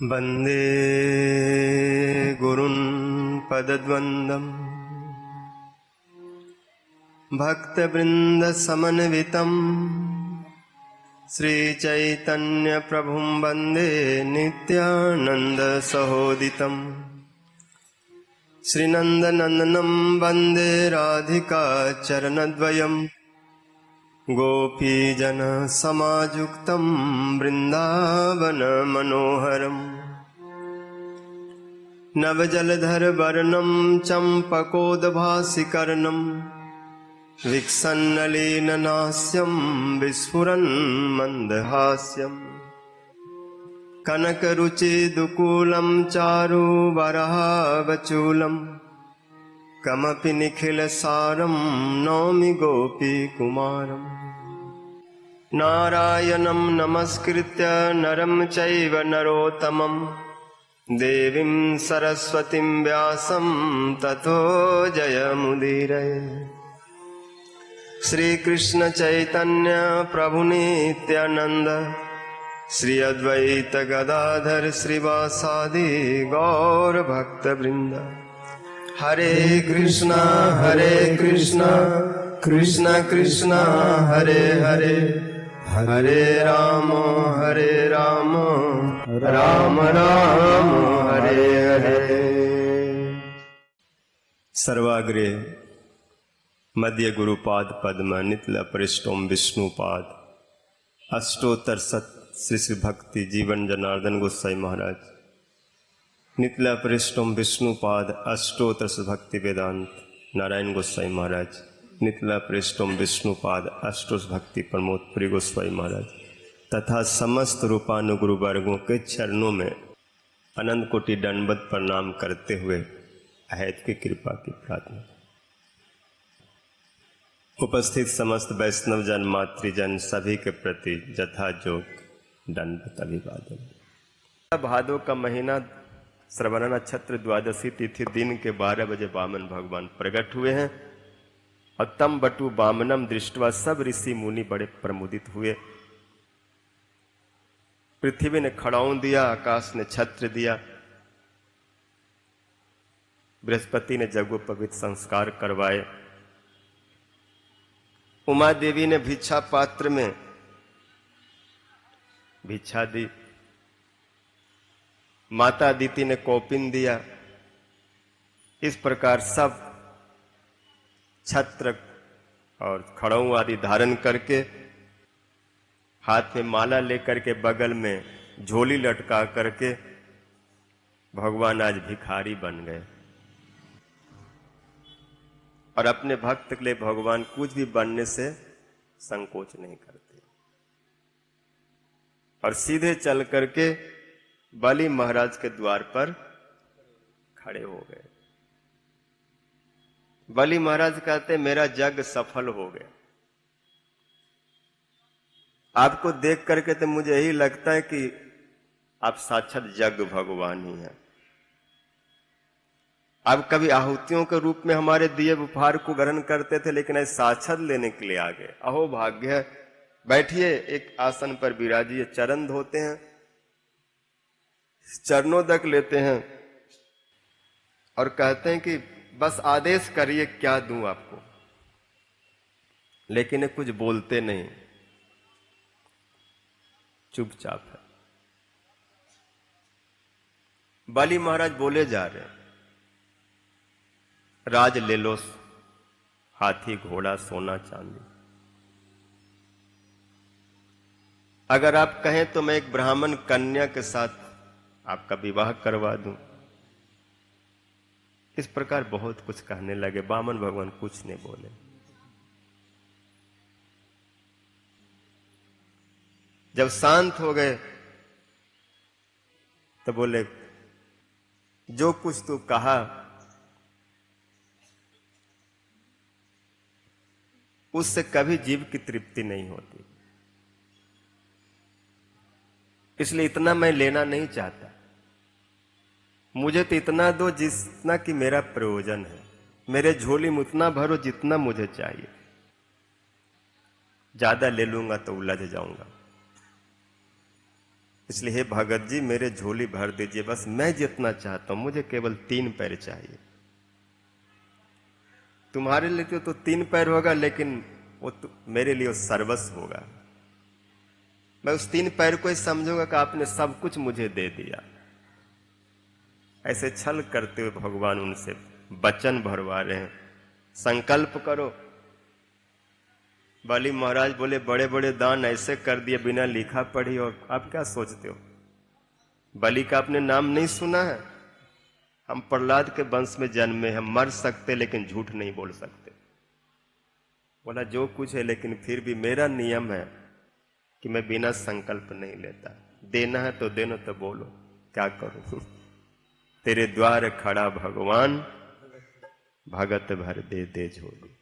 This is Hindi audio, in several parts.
वन्दे गुरुन् पदद्वन्द्वम् भक्तवृन्दसमन्वितम् श्रीचैतन्यप्रभुं वन्दे नित्यानन्दसहोदितम् श्रीनन्दनन्दनं वन्दे राधिका चरणद्वयम् गोपीजनसमायुक्तं वृन्दावनमनोहरम् नवजलधरवर्णं चम्पकोद्भासिकर्णं विकसन्नलीननास्यं विस्फुरन्मन्दहास्यम् कनकरुचिदुकूलं चारुवरहावचूलम् कमपि निखिलसारं नौमि गोपीकुमारम् नारायणं नमस्कृत्य नरं चैव नरोत्तमं देवीं सरस्वतीं व्यासं ततो जयमुदीरये। श्रीकृष्ण चैतन्य प्रभु नित्यानंद श्री अद्वैत गदाधर श्रीवासादि गौर भक्तवृंद। हरे कृष्णा कृष्ण कृष्ण हरे हरे, हरे राम राम राम हरे हरे। सर्वाग्रे मध्य गुरुपाद पद्म नितल परिष्टोम विष्णुपाद अष्टोत्तर सत श्री श्री भक्ति जीवन जनार्दन गोसाई महाराज नितला परिष्टोम विष्णुपाद अष्टोत्तर भक्ति वेदांत नारायण गोसाई महाराज नितला परिष्टोम विष्णुपाद अष्टोत्तर भक्ति प्रमोद पुरी गोसाई महाराज तथा समस्त रूपानुगुरु वर्गों के चरणों में अनंत कोटि दंडवत प्रणाम करते हुए अहैत की कृपा की प्रार्थना। उपस्थित समस्त वैष्णव जन मातृजन सभी के प्रति यथायोग दंडवत अभिवादन। भादो का महीना श्रवण नक्षत्र द्वादशी तिथि दिन के 12 बजे वामन भगवान प्रकट हुए हैं और तम बटु वामनम दृष्टवा सब ऋषि मुनि बड़े प्रमुदित हुए। पृथ्वी ने खड़ाऊं दिया, आकाश ने छत्र दिया, बृहस्पति ने यज्ञोपवीत संस्कार करवाए, उमा देवी ने भिक्षा पात्र में भिक्षा दी, माता अदिति ने कौपिन दिया। इस प्रकार सब छत्र और खड़ाऊं आदि धारण करके हाथ में माला लेकर के बगल में झोली लटका करके भगवान आज भिखारी बन गए और अपने भक्त के लिए भगवान कुछ भी बनने से संकोच नहीं करते और सीधे चल करके बलि महाराज के द्वार पर खड़े हो गए। बलि महाराज कहते मेरा यज्ञ सफल हो गया। आपको देख करके तो मुझे यही लगता है कि आप साक्षात यज्ञ भगवान ही हैं। आप कभी आहुतियों के रूप में हमारे दिए उपहार को ग्रहण करते थे, लेकिन आज साक्षात लेने के लिए आ गए। अहो भाग्य है। बैठिए, एक आसन पर विराजिए, चरण धोते हैं, चरणोदक लेते हैं और कहते हैं कि बस आदेश करिए क्या दूं आपको। लेकिन कुछ बोलते नहीं, चुपचाप है। बलि महाराज बोले जा रहे हैं, राज ले लो, हाथी घोड़ा सोना चांदी। अगर आप कहें तो मैं एक ब्राह्मण कन्या के साथ आपका विवाह करवा दूं। इस प्रकार बहुत कुछ कहने लगे। वामन भगवान कुछ नहीं बोले। जब शांत हो गए तो बोले, जो कुछ तू कहा उससे कभी जीव की तृप्ति नहीं होती, इसलिए इतना मैं लेना नहीं चाहता। मुझे तो इतना दो जितना कि मेरा प्रयोजन है। मेरे झोली में उतना भरो जितना मुझे चाहिए। ज्यादा ले लूंगा तो उलझ जाऊंगा। इसलिए हे भगत जी, मेरे झोली भर दीजिए, बस मैं जितना चाहता हूं। मुझे केवल 3 पैर चाहिए। तुम्हारे लिए तो 3 पैर होगा, लेकिन वो तो मेरे लिए सर्वस्व होगा। मैं उस 3 पैर को ही समझूंगा कि आपने सब कुछ मुझे दे दिया। ऐसे छल करते हुए भगवान उनसे वचन भरवा रहे हैं, संकल्प करो। बलि महाराज बोले, बड़े बड़े दान ऐसे कर दिए बिना लिखा पढ़ी, और आप क्या सोचते हो? बलि का आपने नाम नहीं सुना है? हम प्रहलाद के वंश में जन्मे, हम मर सकते लेकिन झूठ नहीं बोल सकते। बोला, जो कुछ है, लेकिन फिर भी मेरा नियम है कि मैं बिना संकल्प नहीं लेता। देना है तो देना, तो बोलो, क्या करूं? तेरे द्वार खड़ा भगवान, भगत भर दे दे झोली।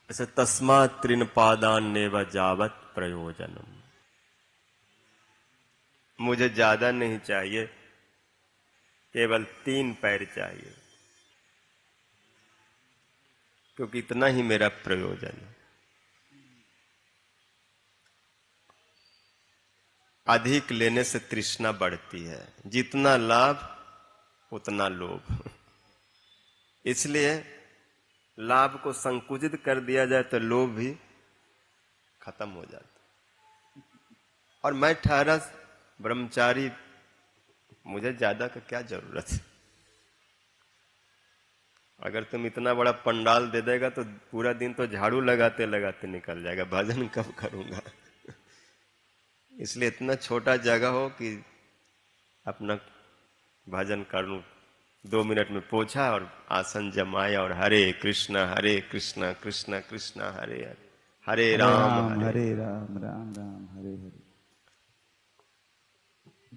ऐसे तस्मात् त्रिन पादान्नेव जावत प्रयोजनम। मुझे ज्यादा नहीं चाहिए, केवल 3 पैर चाहिए, क्योंकि इतना ही मेरा प्रयोजन है। अधिक लेने से तृष्णा बढ़ती है, जितना लाभ उतना लोभ। इसलिए लाभ को संकुचित कर दिया जाए तो लोभ भी खत्म हो जाता। और मैं ठहरा ब्रह्मचारी, मुझे ज्यादा का क्या जरूरत है? अगर तुम इतना बड़ा पंडाल दे देगा तो पूरा दिन तो झाड़ू लगाते लगाते निकल जाएगा, भजन कब करूंगा? इसलिए इतना छोटा जगह हो कि अपना भजन कर लूं। 2 मिनट में पोछा और आसन जमाया और हरे कृष्णा कृष्ण कृष्ण हरे हरे, हरे राम हरे राम राम राम हरे हरे।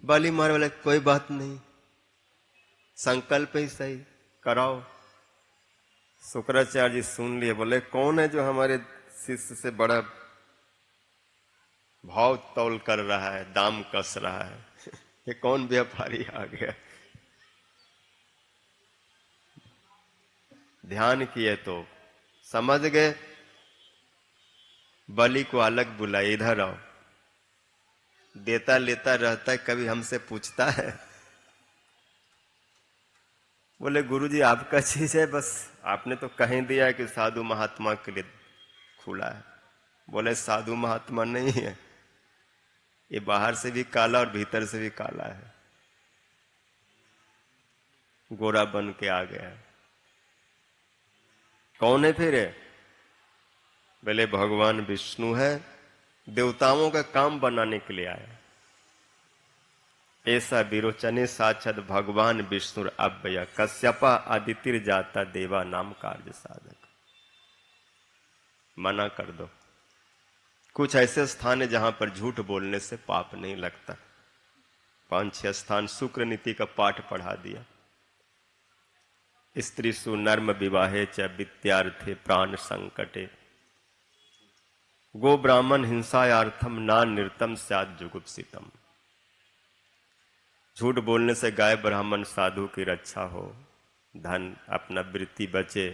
बलि मार वाले, कोई बात नहीं, संकल्प ही सही, कराओ। शुक्राचार्य जी सुन लिए, बोले, कौन है जो हमारे शिष्य से बड़ा भाव तौल कर रहा है, दाम कस रहा है? ये कौन व्यापारी आ गया? ध्यान किए तो समझ गए। बलि को अलग बुलाए, इधर आओ। देता लेता रहता है, कभी हमसे पूछता है? बोले, गुरुजी आपका चीज है, बस आपने तो कहीं दिया है कि साधु महात्मा के लिए खुला है। बोले, साधु महात्मा नहीं है, ये बाहर से भी काला और भीतर से भी काला है, गोरा बन के आ गया। कौन है फिर? बोले, भगवान विष्णु है, देवताओं का काम बनाने के लिए आया। ऐसा विरोचने साक्षात भगवान विष्णु अव्यय कश्यपा आदितिर जाता देवा नाम कार्य साधक। मना कर दो। कुछ ऐसे स्थान है जहां पर झूठ बोलने से पाप नहीं लगता। 5-6 स्थान शुक्र नीति का पाठ पढ़ा दिया। स्त्रीसु नर्म विवाहे च विद्यार्थे प्राण संकटे, गो ब्राह्मण हिंसायार्थम ना नृतम स्यात् जुगुप्सितम। झूठ बोलने से गाय ब्राह्मण साधु की रक्षा हो, धन अपना वृत्ति बचे,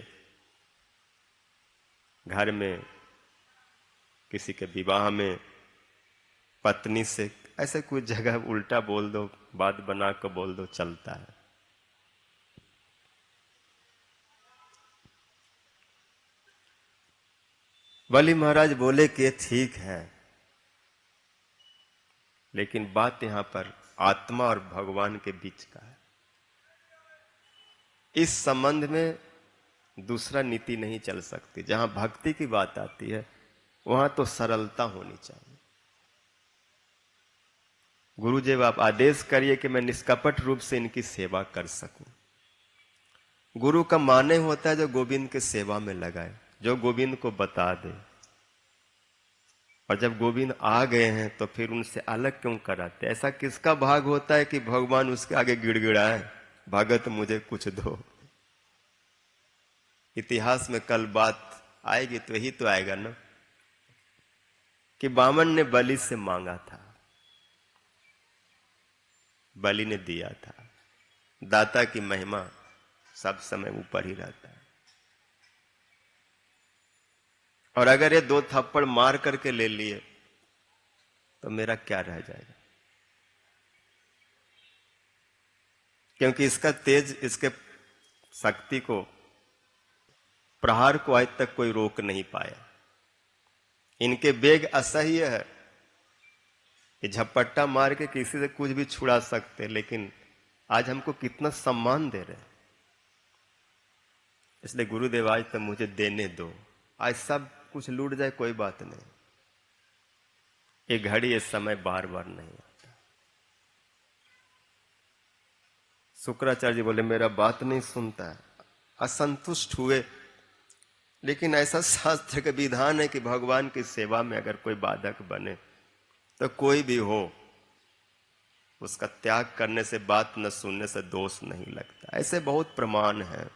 घर में किसी के विवाह में पत्नी से ऐसे कुछ जगह उल्टा बोल दो, बात बना कर बोल दो, चलता है। बलि महाराज बोले कि ठीक है, लेकिन बात यहां पर आत्मा और भगवान के बीच का है। इस संबंध में दूसरा नीति नहीं चल सकती। जहां भक्ति की बात आती है वहां तो सरलता होनी चाहिए। गुरुदेव आप आदेश करिए कि मैं निष्कपट रूप से इनकी सेवा कर सकूं। गुरु का माने होता है जो गोविंद के सेवा में लगाए, जो गोविंद को बता दे। और जब गोविंद आ गए हैं तो फिर उनसे अलग क्यों कराते? ऐसा किसका भाग होता है कि भगवान उसके आगे गिड़गिड़ाए, भगत मुझे कुछ दो। इतिहास में कल बात आएगी तो यही तो आएगा ना कि वामन ने बलि से मांगा था, बलि ने दिया था। दाता की महिमा सब समय ऊपर ही रहता है। और अगर ये 2 थप्पड़ मार करके ले लिए तो मेरा क्या रह जाएगा? क्योंकि इसका तेज, इसके शक्ति को, प्रहार को आज तक कोई रोक नहीं पाया। इनके वेग असह्य है। ये झपट्टा मार के किसी से कुछ भी छुड़ा सकते, लेकिन आज हमको कितना सम्मान दे रहे हैं। इसलिए गुरुदेव आज तक मुझे देने दो। आज सब कुछ लूट जाए कोई बात नहीं, ये घड़ी, ये समय बार बार नहीं आता। शुक्राचार्य जी बोले मेरा बात नहीं सुनता है, असंतुष्ट हुए। लेकिन ऐसा शास्त्र का विधान है कि भगवान की सेवा में अगर कोई बाधक बने तो कोई भी हो, उसका त्याग करने से, बात न सुनने से दोष नहीं लगता। ऐसे बहुत प्रमाण हैं।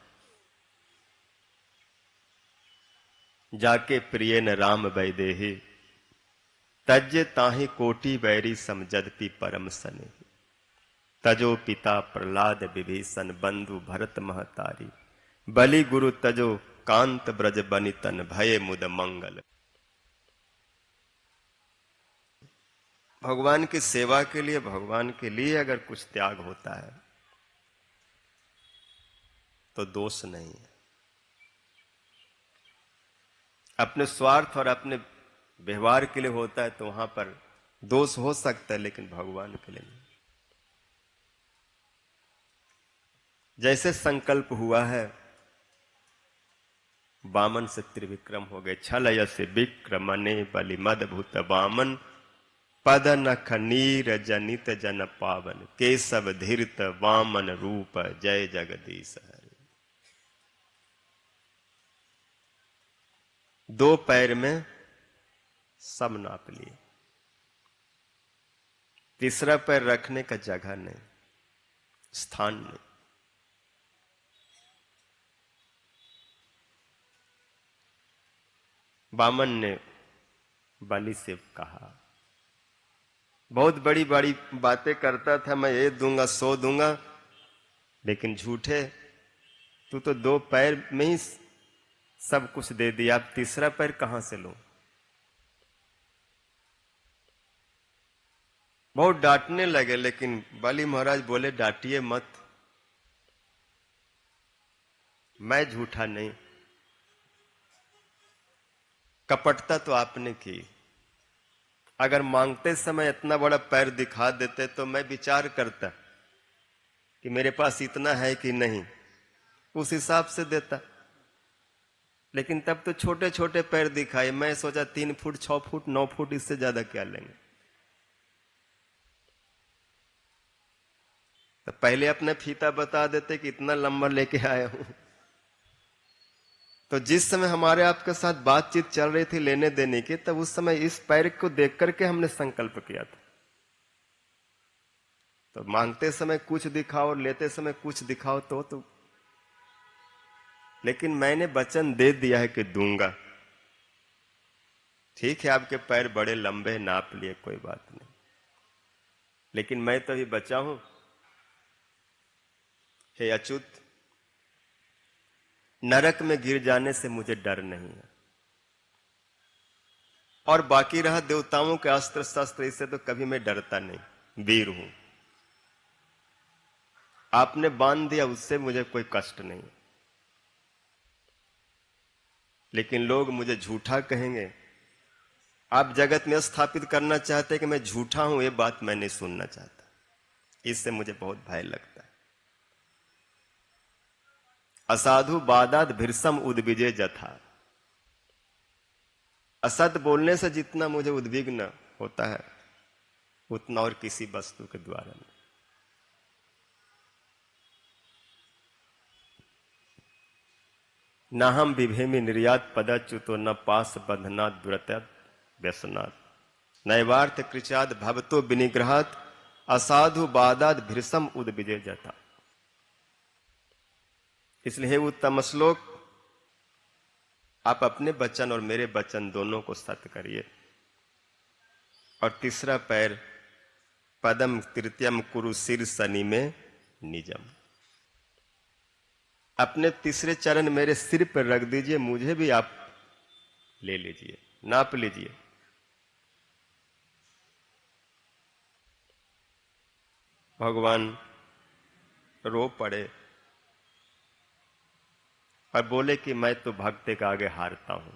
जाके प्रिय न राम वैदेही, तज्य ताहि कोटि बैरी समझदपि परम सने। तजो पिता प्रहलाद विभीषण, बंधु भरत महतारी। बलि गुरु तजो कांत ब्रज बनितन, भय मुद मंगल। भगवान की सेवा के लिए, भगवान के लिए अगर कुछ त्याग होता है तो दोष नहीं है। अपने स्वार्थ और अपने व्यवहार के लिए होता है तो वहां पर दोष हो सकता है, लेकिन भगवान के लिए नहीं। जैसे संकल्प हुआ है, वामन से त्रिविक्रम हो गए। छल यस विक्रमने बलि मद भूत वामन, पद नख नीर जनित जन पावन। केशव धीरत वामन रूप, जय जगदीश हरि। 2 पैर में सब नाप लिए, तीसरा पैर रखने का जगह नहीं, स्थान नहीं। वामन ने बलि से कहा, बहुत बड़ी बड़ी बातें करता था, मैं ये दूंगा 100 दूंगा, लेकिन झूठे, तू तो 2 पैर में ही सब कुछ दे दिया, अब तीसरा पैर कहां से लूं? बहुत डांटने लगे, लेकिन बलि महाराज बोले डांटिए मत, मैं झूठा नहीं। कपटता तो आपने की। अगर मांगते समय इतना बड़ा पैर दिखा देते तो मैं विचार करता कि मेरे पास इतना है कि नहीं, उस हिसाब से देता। लेकिन तब तो छोटे छोटे पैर दिखाए। मैं सोचा 3 फुट 6 फुट 9 फुट, इससे ज्यादा क्या लेंगे। तो पहले अपने फीता बता देते कि इतना लंबा लेके आया हूं। तो जिस समय हमारे आपके साथ बातचीत चल रही थी लेने देने की, तब उस समय इस पैर को देख करके हमने संकल्प किया था। तो मांगते समय कुछ दिखाओ, लेते समय कुछ दिखाओ तो लेकिन मैंने वचन दे दिया है कि दूंगा। ठीक है, आपके पैर बड़े लंबे, नाप लिए, कोई बात नहीं, लेकिन मैं तो ही बचा हूं। हे अच्युत, नरक में गिर जाने से मुझे डर नहीं है, और बाकी रहा देवताओं के अस्त्र शस्त्र, इससे तो कभी मैं डरता नहीं, वीर हूं। आपने बांध दिया, उससे मुझे कोई कष्ट नहीं। लेकिन लोग मुझे झूठा कहेंगे। आप जगत में स्थापित करना चाहते हैं कि मैं झूठा हूं, ये बात मैं नहीं सुनना चाहता। इससे मुझे बहुत भय लगता है। असाधु बादात भीषम उद्विजे जथा। असत बोलने से जितना मुझे उद्विग्न होता है उतना और किसी वस्तु के द्वारा नहीं। न हम विभेमी निर्यात पदच्युतो न पास बंधनात् दुरत्यात् व्यसनात् नैवार्थ कृचाद भवतो विनिग्रहात् असाधु बादात भीषम उद्विजे जथा। इसलिए उत्तम श्लोक, आप अपने वचन और मेरे वचन दोनों को सत्य करिए। और तीसरा पैर पदम तृतीयम कुरु सिर शनि में निजम। अपने तीसरे चरण मेरे सिर पर रख दीजिए, मुझे भी आप ले लीजिए, नाप लीजिए। भगवान रो पड़े और बोले कि मैं तो भक्त के आगे हारता हूं,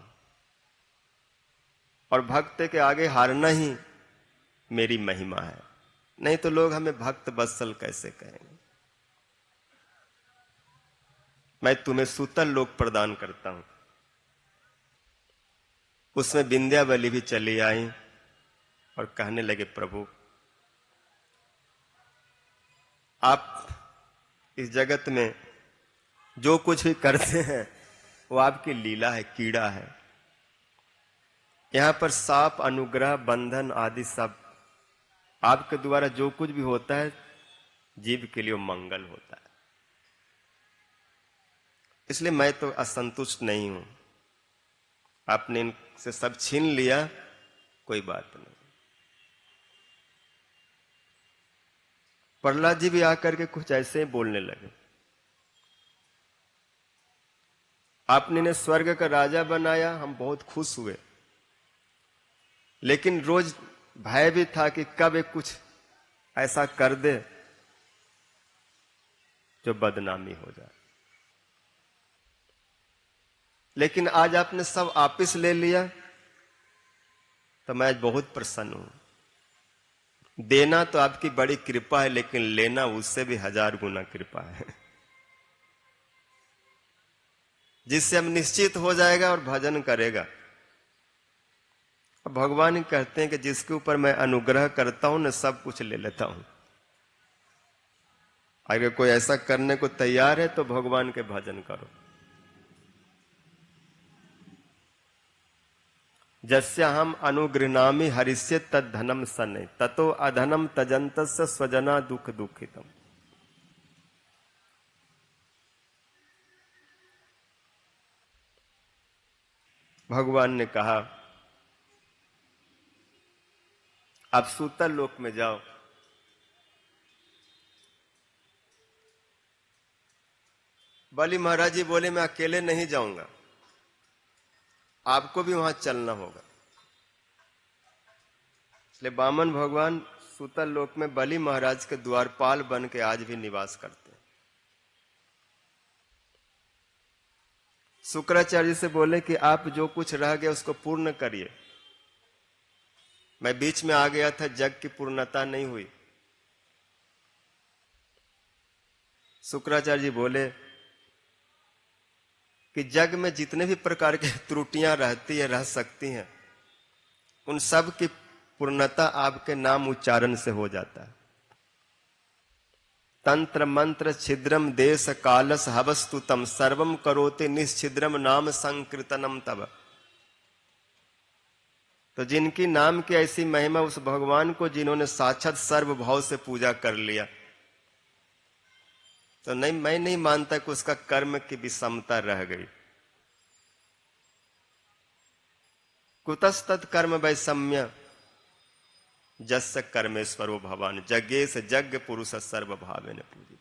और भक्त के आगे हारना ही मेरी महिमा है, नहीं तो लोग हमें भक्त वत्सल कैसे कहेंगे। मैं तुम्हें सूतल लोक प्रदान करता हूं। उसमें विंध्यावली भी चली आई और कहने लगे, प्रभु आप इस जगत में जो कुछ भी करते हैं वो आपकी लीला है, कीड़ा है। यहां पर साप, अनुग्रह, बंधन आदि सब आपके द्वारा जो कुछ भी होता है जीव के लिए मंगल होता है। इसलिए मैं तो असंतुष्ट नहीं हूं। आपने इनसे सब छीन लिया, कोई बात नहीं। प्रहलाद जी भी आकर के कुछ ऐसे ही बोलने लगे, आपने इन्हें स्वर्ग का राजा बनाया, हम बहुत खुश हुए, लेकिन रोज भय भी था कि कब एक कुछ ऐसा कर दे जो बदनामी हो जाए। लेकिन आज आपने सब वापिस ले लिया तो मैं आज बहुत प्रसन्न हूं। देना तो आपकी बड़ी कृपा है, लेकिन लेना उससे भी 1000 गुना कृपा है, जिससे हम निश्चित हो जाएगा और भजन करेगा। अब भगवान कहते हैं कि जिसके ऊपर मैं अनुग्रह करता हूं न, सब कुछ ले लेता हूं। अगर कोई ऐसा करने को तैयार है तो भगवान के भजन करो। जस्य हम अनुगृह्णामि हरिष्ये तद धनम सने ततो अधनम तजन्तस्य स्वजना दुख दुखितम। भगवान ने कहा, आप सूतल लोक में जाओ, बलि महाराज जी बोले मैं अकेले नहीं जाऊंगा, आपको भी वहां चलना होगा। इसलिए वामन भगवान सूतल लोक में बलि महाराज के द्वारपाल बन के आज भी निवास करते हैं। शुक्राचार्य से बोले कि आप जो कुछ रह गया उसको पूर्ण करिए। मैं बीच में आ गया था, जग की पूर्णता नहीं हुई। शुक्राचार्य जी बोले कि जग में जितने भी प्रकार की त्रुटियां रहती है, रह सकती हैं, उन सब की पूर्णता आपके नाम उच्चारण से हो जाता है। तंत्र मंत्र छिद्रम देश कालस हवस्तुतम सर्वम करोते निश्छिद्रम नाम संकीर्तनम तब। तो जिनकी नाम की ऐसी महिमा, उस भगवान को जिन्होंने साक्षात सर्वभाव से पूजा कर लिया, तो नहीं, मैं नहीं मानता कि उसका कर्म की विषमता रह गई। कुतस्तत् कर्म वैषम्य जस्य कर्मेश्वरो भवान जज्ञेश यज्ञ पुरुष सर्वभावेन पूजित।